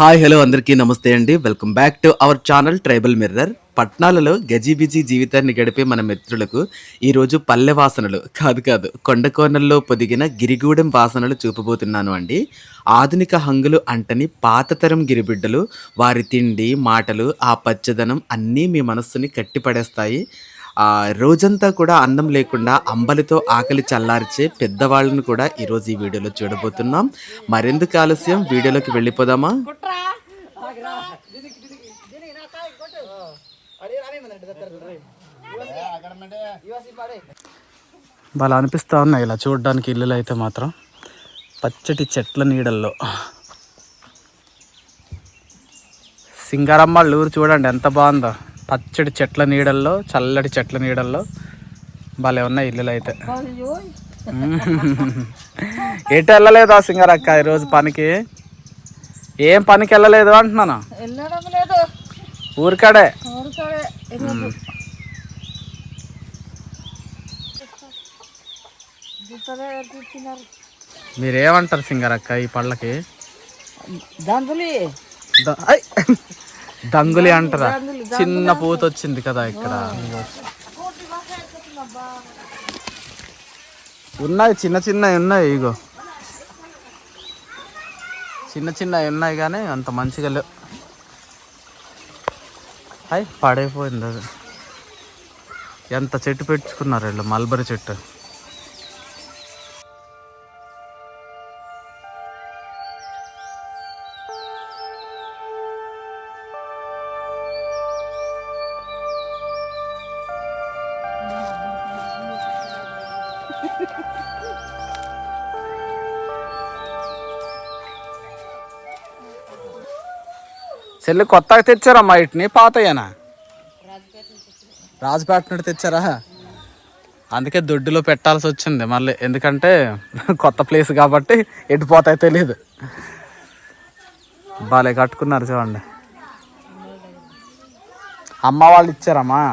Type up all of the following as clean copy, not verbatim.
Hi hello అందరికీ నమస్తే అండి. Welcome back to our channel tribal mirror. పట్నాలలో గజిబిజి జీవితాన్ని గడిపే మన మిత్రులకు ఈరోజు పల్లె వాసనలు కాదు కొండ కోనల్లో పొదిగిన గిరిగూడెం వాసనలు చూపబోతున్నాను అండి. ఆధునిక హంగులు అంటని పాతతరం గిరిబిడ్డలు, వారి తిండి మాటలు ఆ పచ్చదనం అన్నీ మీ మనస్సుని కట్టిపడేస్తాయి. రోజంతా కూడా అన్నం లేకుండా అంబలితో ఆకలి చల్లార్చే పెద్దవాళ్ళను కూడా ఈరోజు ఈ వీడియోలో చూడబోతున్నాం. మరెందుకు ఆలస్యం, వీడియోలోకి వెళ్ళిపోదామా? బాగా అనిపిస్తూ ఉన్నాయి ఇలా చూడడానికి ఇల్లులు అయితే మాత్రం. పచ్చటి చెట్ల నీడల్లో సింగారమ్మ ఊరు చూడండి ఎంత బాగుందో. పచ్చడి చెట్ల నీడల్లో, చల్లటి చెట్ల నీడల్లో భలే ఉన్నాయి ఇల్లులు అయితే. ఎటు వెళ్ళలేదు ఆ సింగారక్క ఈరోజు పనికి? ఏం పనికి వెళ్ళలేదు అంటున్నాను. ఊరికాడే. మీరేమంటారు సింగారక్క ఈ పళ్ళకి? దంగులి అంటారా? చిన్న పూత వచ్చింది కదా ఇక్కడ. ఉన్నాయి చిన్న చిన్నవి ఉన్నాయి, ఇగో చిన్న చిన్నవి ఉన్నాయి కానీ అంత మంచిగా లేవు. అయ్యి పడైపోయింది అది. ఎంత చెట్టు పెట్టుకున్నారు వీళ్ళు, మల్బరీ చెట్టు. చెల్లి కొత్తగా తెచ్చారమ్మా వీటిని, పాతయ్యనా? రాజపేట నుండి తెచ్చారా? అందుకే దొడ్డులో పెట్టాల్సి వచ్చింది మళ్ళీ, ఎందుకంటే కొత్త ప్లేస్ కాబట్టి ఎటు పోతాయో తెలియదు. బాలే కట్టుకున్నారు చూడండి. అమ్మ వాళ్ళు ఇచ్చారమ్మా.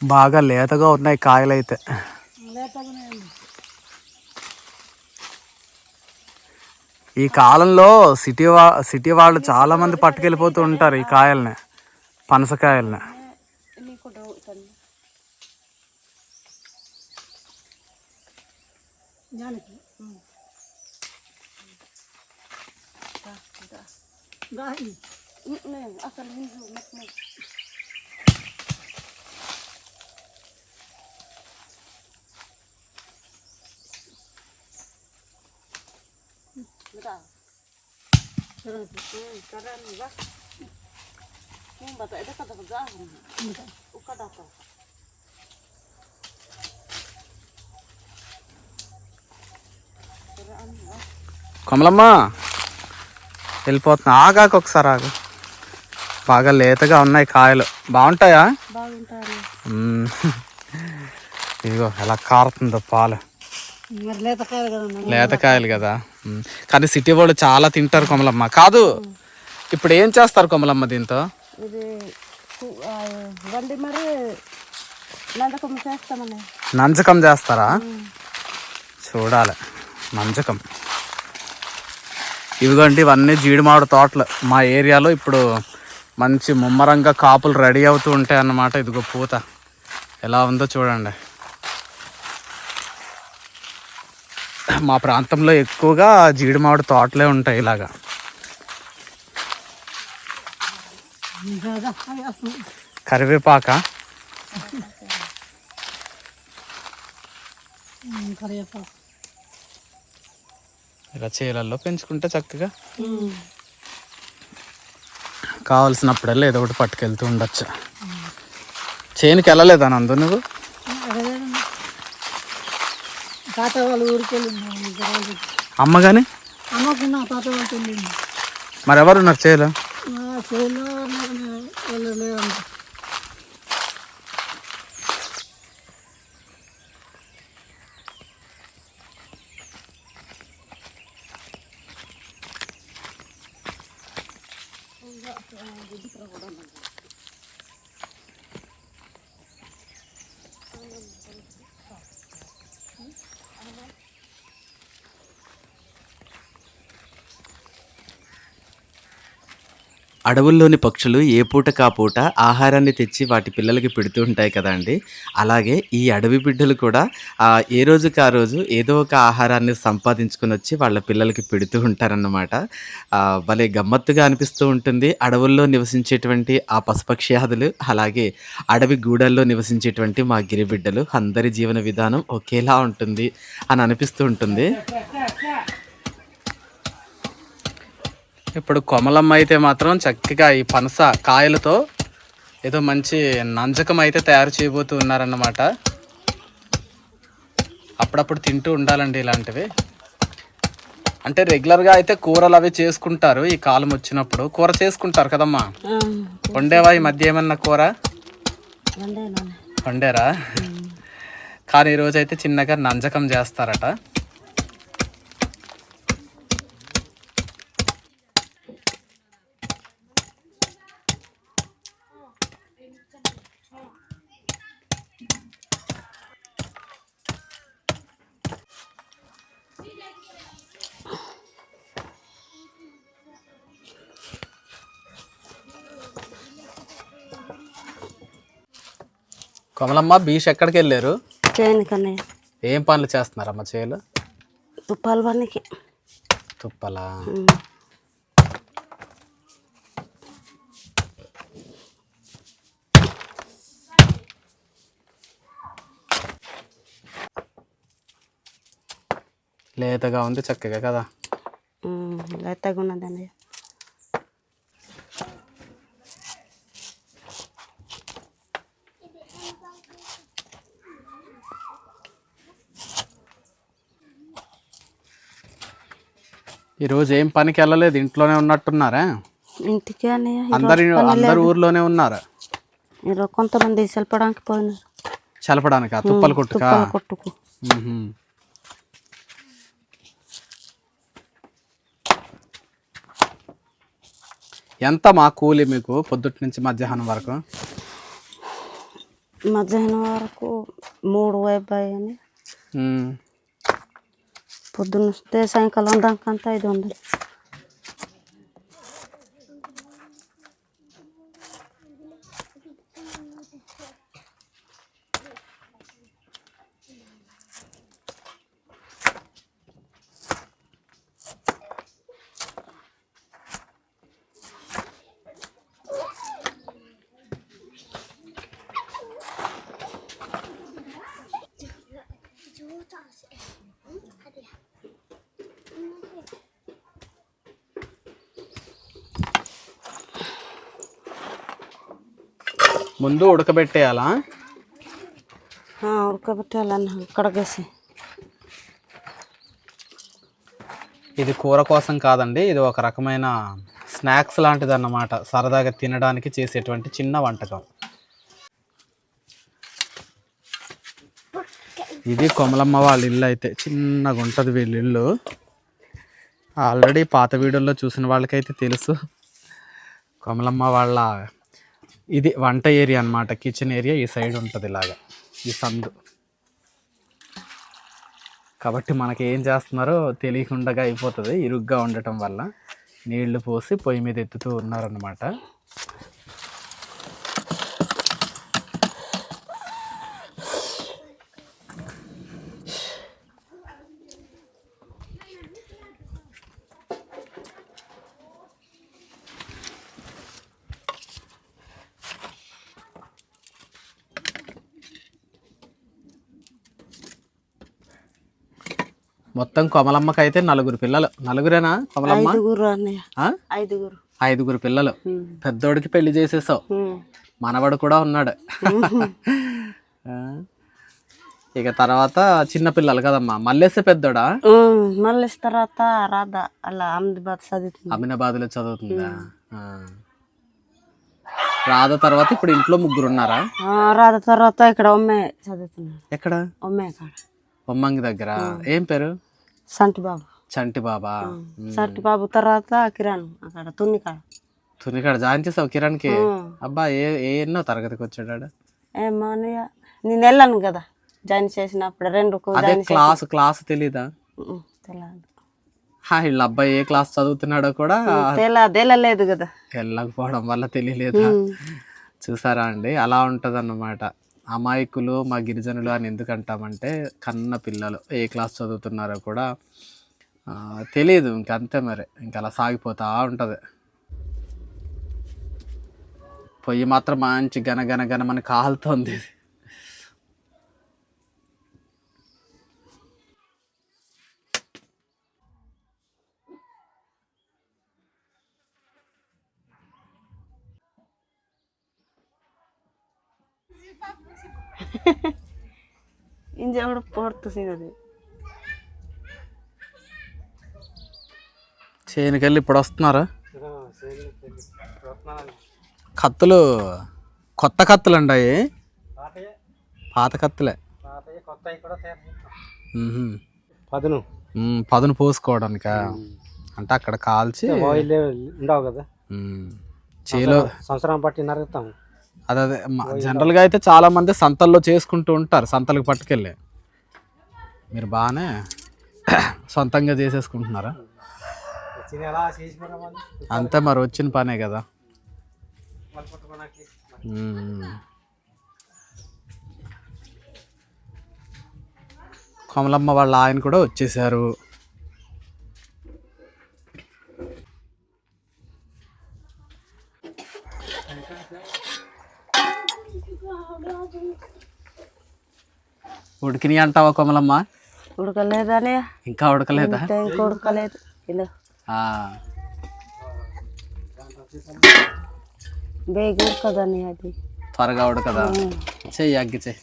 బాగా లేతగా ఉన్నాయి కాయలు అయితే. ఈ కాలంలో సిటీ వాళ్ళు చాలా మంది పట్టుకెళ్ళిపోతూ ఉంటారు ఈ కాయల్ని, పనసకాయల్ని. కమలమ్మ వెళ్ళిపోతున్నా, ఆగాక ఒకసారి ఆగు. బాగా లేతగా ఉన్నాయి కాయలు, బాగుంటాయా? ఇదిగో ఎలా కారుతుందో పాలు. లేతకాయలు కదా, కానీ సిటీ వాళ్ళు చాలా తింటారు కమలమ్మ. కాదు, ఇప్పుడు ఏం చేస్తారు కమలమ్మ దీంతో? నంజకం చేస్తారా? చూడాలి నంజకం. ఇవిగోండి ఇవన్నీ జీడి మామిడి తోటలు. మా ఏరియాలో ఇప్పుడు మంచి ముమ్మరంగా కాపులు రెడీ అవుతూ ఉంటాయి అన్నమాట. ఇదిగో పూత ఎలా ఉందో చూడండి. మా ప్రాంతంలో ఎక్కువగా జీడి మామిడి తోటలే ఉంటాయి ఇలాగా. కరివేపాక ఇలా చేలల్లో పెంచుకుంటే చక్కగా కావాల్సినప్పుడల్లా ఏదో ఒకటి పట్టుకెళ్తూ ఉండొచ్చు. చేనుకి వెళ్ళలేదా నందు నువ్వు? తాత వాళ్ళ ఊరికి వెళ్ళింది. అమ్మ కానీ అమ్మకున్న తాత వాళ్ళకి వెళ్ళింది. మరి ఎవరున్నారు చేలో? చేలో లేదండి. అడవుల్లోని పక్షులు ఏ పూటకా పూట ఆహారాన్ని తెచ్చి వాటి పిల్లలకి పెడుతూ ఉంటాయి కదండీ! అలాగే ఈ అడవి బిడ్డలు కూడా ఏ రోజుకి ఆ రోజు ఏదో ఒక ఆహారాన్ని సంపాదించుకొనొచ్చి వాళ్ళ పిల్లలకి పెడుతూ ఉంటారన్నమాట. భలే గమ్మత్తుగా అనిపిస్తూ ఉంటుంది. అడవుల్లో నివసించేటువంటి ఆ పశుపక్ష్యాదులు, అలాగే అడవి గూడల్లో నివసించేటువంటి మా గిరిబిడ్డలు అందరి జీవన విధానం ఒకేలా ఉంటుంది అని అనిపిస్తూ ఉంటుంది. ఇప్పుడు కొమలమ్మ అయితే మాత్రం చక్కగా ఈ పనస కాయలతో ఏదో మంచి నంజకం అయితే తయారు చేయబోతూ ఉన్నారన్నమాట. అప్పుడప్పుడు తింటూ ఉండాలండి ఇలాంటివి. అంటే రెగ్యులర్గా అయితే కూరలు అవి చేసుకుంటారు. ఈ కాలం వచ్చినప్పుడు కూర చేసుకుంటారు కదమ్మా. వండేవా ఈ మధ్య ఏమన్నా కూర? వండారా? కానీ ఈరోజు అయితే చిన్నగా నంజకం చేస్తారట. కమలమ్మ బీచ్ ఎక్కడికి వెళ్ళారు? చేయనికన్నయ్య. ఏం పనులు చేస్తున్నారమ్మ చేలు? తుప్పాల పనికి. తుప్పలా? లేతగా ఉంది చక్కగా కదా? లేతగా ఉన్నది అన్నయ్య. ఈరోజు ఏం పనికి వెళ్ళలేదు, ఇంట్లోనే ఉన్నట్టున్నారా? ఇంటికి అన్నయ్య. అందరు ఊర్లోనే ఉన్నారా? ఈరోజు కొంతమంది చల్పడానికి పోయినారు. చలపడానికి తుప్పలు కొట్టుకా? కొట్టుకు. ఎంత మా కూలి మీకు పొద్దుటి నుంచి మధ్యాహ్నం వరకు? మధ్యాహ్నం వరకు 3,50 అని. పొద్దున్న వస్తే సాయంకాలం దాకంతా 500. ముందు ఉడకబెట్టేయాలా? ఉడకబెట్టాలన్న కడగేసి. ఇది కూర కోసం కాదండి, ఇది ఒక రకమైన స్నాక్స్ లాంటిది అన్నమాట. సరదాగా తినడానికి చేసేటువంటి చిన్న వంటకం. ఇది కొమలమ్మ వాళ్ళ ఇల్లు. అయితే చిన్నగా ఉంటుంది వీళ్ళ ఇల్లు. ఆల్రెడీ పాత వీడియోలో చూసిన వాళ్ళకైతే తెలుసు. కొమలమ్మ వాళ్ళ ఇది వంట ఏరియా అన్నమాట. కిచెన్ ఏరియా ఈ సైడ్ ఉంటుంది ఇలాగా, ఈ సందు. కాబట్టి మనకి ఏం చేస్తున్నారో తెలియకుండా అయిపోతుంది ఇరుగ్గా ఉండటం వల్ల. నీళ్లు పోసి పొయ్యి మీద ఎత్తుతూ ఉన్నారన్నమాట. మొత్తం కొమలమ్మకి అయితే 4 పిల్లలు. 4రేనా కొమలమ్మ? 5 అన్నయ్య. 5. 5 పిల్లలు. పెద్దోడికి పెళ్లి చేసేసావు, మనవడు కూడా ఉన్నాడు. ఆ, ఇక తర్వాత చిన్న పిల్లలు కదమ్మా. మల్లేస్తే పెద్దోడా? మళ్ళీ తర్వాత రాధా అలా అహ్మదాబాద్ చదువుతుంది. అమినాబాద్లో చదువుతుందా? రాధ తర్వాత ఇప్పుడు ఇంట్లో 3 ఉన్నారా? రాధా తర్వాత ఇక్కడ ఒమ్మే చదువుతున్నా. ఎక్కడ? ఒమ్మే కాడ బొమ్మంగి దగ్గర. ఏం పేరు? సంటి బాబు. చంటి బాబా. సంటి బాబు తర్వాత కిరణ్ అక్కడ తునికాడ జాయిన్ చేసావు కిరణ్కి? అబ్బా ఎన్నో తరగతికి వచ్చాడు? ఏమో నేను వెళ్ళాను కదా జాయిన్ చేసినప్పుడు 2 అదే క్లాస్ తెలీదా? తెలియదు. వీళ్ళ అబ్బాయి ఏ క్లాస్ చదువుతున్నాడో కూడా తెలియలేదు కదా, వెళ్ళకపోవడం వల్ల తెలియలేదా? చూసారా అండి, అలా ఉంటది అన్నమాట. అమాయకులు మా గిరిజనులు అని ఎందుకు అంటామంటే కన్న పిల్లలు ఏ క్లాస్ చదువుతున్నారో కూడా తెలియదు. ఇంకంతే మరి, ఇంక అలా సాగిపోతా ఉంటది. పొయ్యి మాత్రం మంచి గన మన కాలుతోంది. ఇంజెవడు పొడుతుంది. చేనుకెళ్ళి ఇప్పుడు వస్తున్నారా? కత్తులు కొత్త కత్తులు అండి, పాత కత్తులే. పదును పోసుకోవడానిక అంటే అక్కడ కాల్చి ఉండవు కదా చేలో సంవత్సరం పట్టి నరుగుతాం. అదే జనరల్గా అయితే చాలా మంది సంతల్లో చేసుకుంటూ ఉంటారు, సంతలకు పట్టుకెళ్ళి. మీరు బాగానే సొంతంగా చేసేసుకుంటున్నారా? అంతే మరి, వచ్చిన పనే కదా. కమలమ్మ వాళ్ళ ఆయన కూడా వచ్చేసారు. ఉడికినాయి అంటావా కమలమ్మ? ఉడకలేదనే. ఇంకా ఉడకలేదా? ఇంకా ఉడకలేదు. బేగ ఉడకదని, అది త్వరగా ఉడకదా? చెయ్యి అగ్గి చెయ్యి.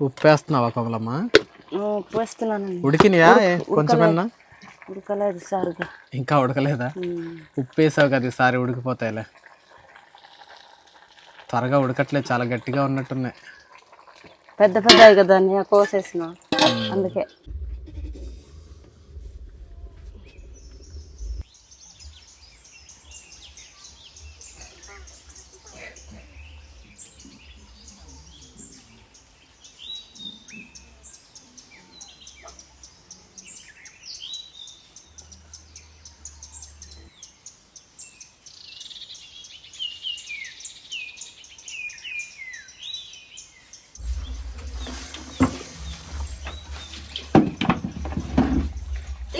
ఉప్పు వేస్తున్నావా కమలమ్మ? ఉప్పు వేస్తున్నాను. ఉడికినాయా కొంచెమన్నా? ఉడకలేదు సార్గా. ఇంకా ఉడకలేదా? ఉప్పు వేసావు కదా, ఈసారి ఉడికిపోతాయిలే. త్వరగా ఉడకట్లేదు, చాలా గట్టిగా ఉన్నట్టున్నాయి. పెద్ద కదా కోసేసిన, అందుకే.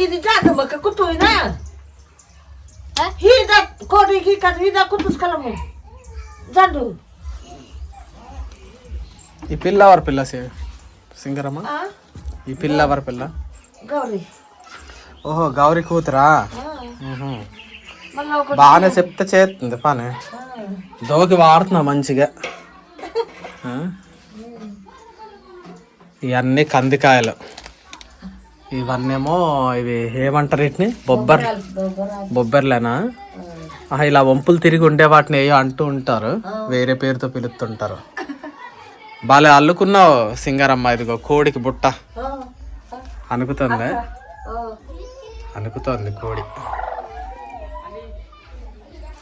ఇది జాగమక కుతుయినా హీదా కోడికి కదిదా కుతుస్కలము జండు. ఈ పిల్ల ఎవరి పిల్ల సింగరమ్మ? ఈ పిల్ల ఎవరి పిల్ల? గౌరీ. ఓహో, గౌరీ కూతురా? బాగానే చెప్తే చేస్తుంది పని. దోకి వాడుతున్నా మంచిగా. ఇవన్నీ కందికాయలు, ఇవన్నేమో ఇవి ఏమంటారు వీటిని? బొబ్బర్లేనా? ఇలా వంపులు తిరిగి ఉండే వాటిని ఏయో అంటూ ఉంటారు, వేరే పేరుతో పిలుస్తుంటారు. బాలే అల్లుకున్నావు సింగారమ్మ. ఇదిగో కోడికి బుట్ట అనుకుతుంది కోడి.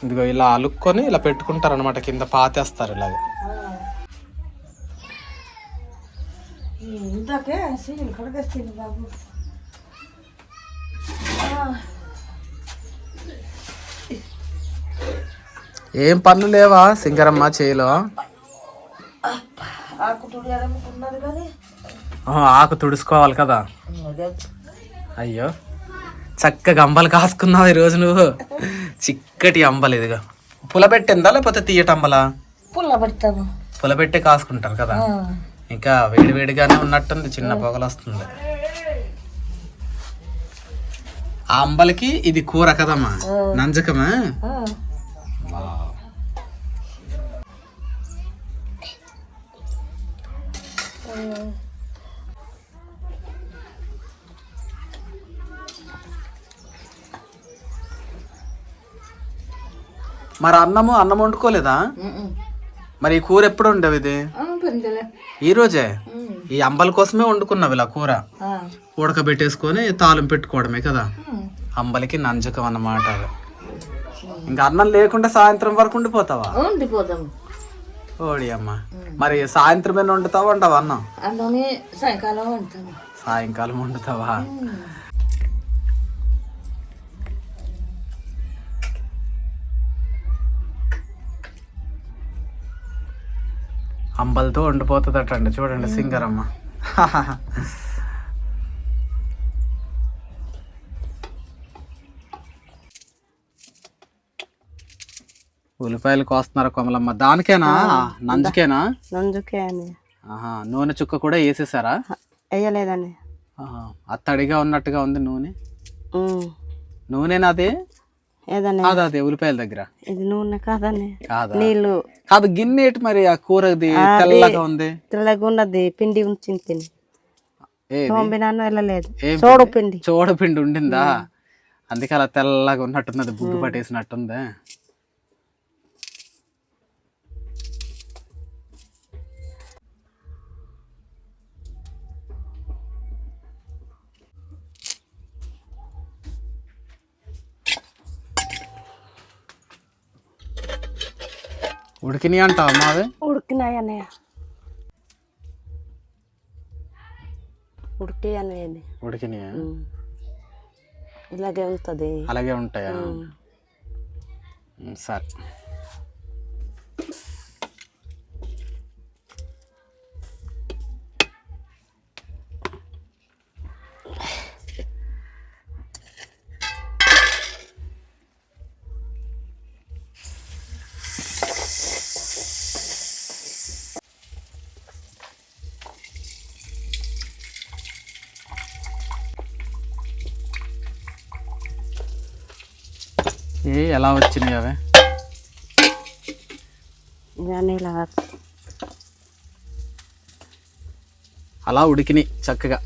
ఇదిగో ఇలా అలుక్కొని ఇలా పెట్టుకుంటారు అనమాట, కింద పాతేస్తారు ఇలాగ. ఏం పనులు లేవా సింగరమ్మ చేలో? ఆకు తుడుచుకోవాలి కదా. అయ్యో, చక్కగా అంబలు కాసుకున్నావు ఈరోజు నువ్వు. చిక్కటి అంబలు. ఇదిగా పులబెట్టిందా లేకపోతే తీయటి అంబలా? పుల్లబెట్టాము. పులబెట్టే కాసుకుంటారు కదా. ఇంకా వేడివేడిగానే ఉన్నట్టుంది, చిన్న పొగలు వస్తుంది. ఆ అంబలికి ఇది కూర కదమ్మా, నంజకమా? వావ్. మరి అన్నం వండుకోలేదా? మరి ఈ కూర ఎప్పుడు ఉండవు ఇది? ఈ రోజే ఈ అంబలి కోసమే వండుకున్నావు ఇలా కూర, ఉడకబెట్టేసుకొని తాలింపు పెట్టుకోవడమే కదా. అంబలికి నంజకం అన్నమాట. ఇంకా అన్నం లేకుండా సాయంత్రం వరకు ఉండిపోతావా? ఉండిపోతాం. ఓడి అమ్మ, మరి సాయంత్రం ఏమైనా వండుతావా, వండవా అన్నం? అన్నమే సాయంకాలం వండుతాము. సాయంకాలం వండుతావా? అంబలతో వండిపోతుందటండి, చూడండి సింగరమ్మ. ఉల్లిపాయలు కోస్తున్నారు కొమలమ్మ, దానికేనా నంజుకేనా? నంజుకే అని ఆహా, నూనె చుక్క కూడా వేసేసారా? వేయలేదని. అత్తడిగా ఉన్నట్టుగా ఉంది నూనె. ఉమ్. నూనెనా అది? ఏదని కాదా అది ఉల్లిపాయల దగ్గర? ఇది నూనె కాదని. కాదా? నీళ్ళు కాదు, గిన్నె ఏంటి మరి ఆ కూరది తెల్లగా ఉంది? తెల్లగా ఉన్నది, పిండి ఉంచింది తిని ఏది? తోంబినాను వెళ్ళలేదు. ఏం సోడు పిండి. చూడపిండి ఉండిందా? అందుకే అలా తెల్లగా ఉన్నట్టున్నది, బుగ్గు పట్టేసినట్టుంది. ఉడికినాయి అంటావా మావి? ఉడికినాయి అన్నయ్య, ఉడికి అనేది. ఉడికినాయా? ఇలాగే ఉంటుంది. అలాగే ఉంటాయా? సరే. ఎలా వచ్చినాయి అవి? ఇలా అలా ఉడికినాయి చక్కగా.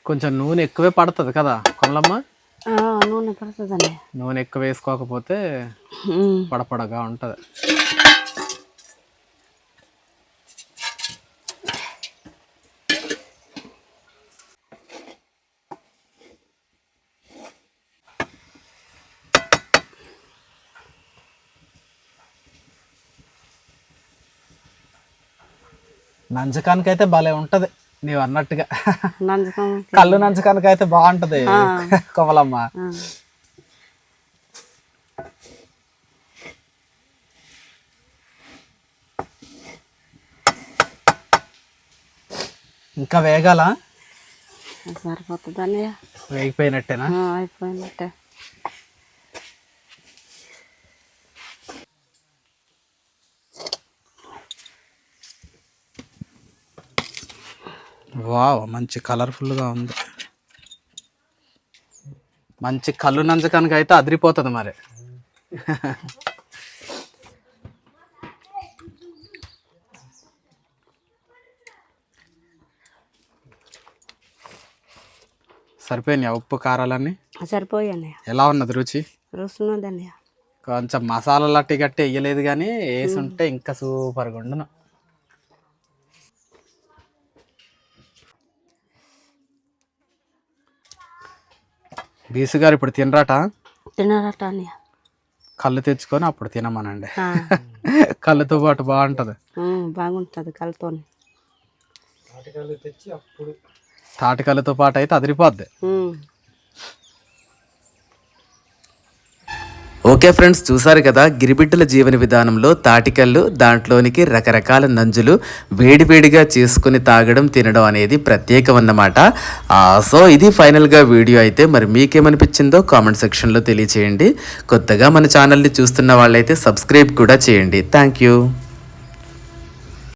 కొంచెం నూనె ఎక్కువే పడుతుంది కదా కొమలమ్మ? నూనె పడుతుందండి. నూనె ఎక్కువ వేసుకోకపోతే పడపడగా ఉంటుంది. నంజకానికి అయితే భలే ఉంటది నీవు అన్నట్టుగా. నంజకం కళ్ళు నంజకానికి అయితే బాగుంటది కొమలమ్మ. ఇంకా వేగాల? సరిపోతుందని. వేగిపోయినట్టేనా? అయిపోయినట్టే. వావ్, మంచి కలర్ఫుల్గా ఉంది. మంచి కళ్ళు నంజకానికి అయితే అదిరిపోతుంది మరి. సరిపోయినాయా ఉప్పు కారాలన్నీ? సరిపోయాయి. ఎలా ఉన్నది రుచి? రుచి ఉన్నదండి. కొంచెం మసాలా లట్టి గట్టి వేయలేదు కానీ వేసి ఉంటే ఇంకా సూపర్గా ఉండును. బీసు గారు ఇప్పుడు తినరాట, తినరట అన్నయ్య. కళ్ళు తెచ్చుకొని అప్పుడు తినమనండి. కళ్ళతో పాటు బాగుంటుంది. బాగుంటుంది కలుతోని. తాటికల్లుతో పాటు అయితే అదిరిపోద్ది. ఓకే ఫ్రెండ్స్, చూసారు కదా గిరిబిడ్డల జీవన విధానంలో తాటికల్లు, దాంట్లోనికి రకరకాల నంజులు వేడివేడిగా చేసుకుని తాగడం తినడం అనేది ప్రత్యేకం అన్నమాట. సో ఇది ఫైనల్గా వీడియో అయితే. మరి మీకేమనిపించిందో కామెంట్ సెక్షన్లో తెలియచేయండి. కొత్తగా మన ఛానల్ని చూస్తున్న వాళ్ళైతే సబ్స్క్రైబ్ కూడా చేయండి. Thank you.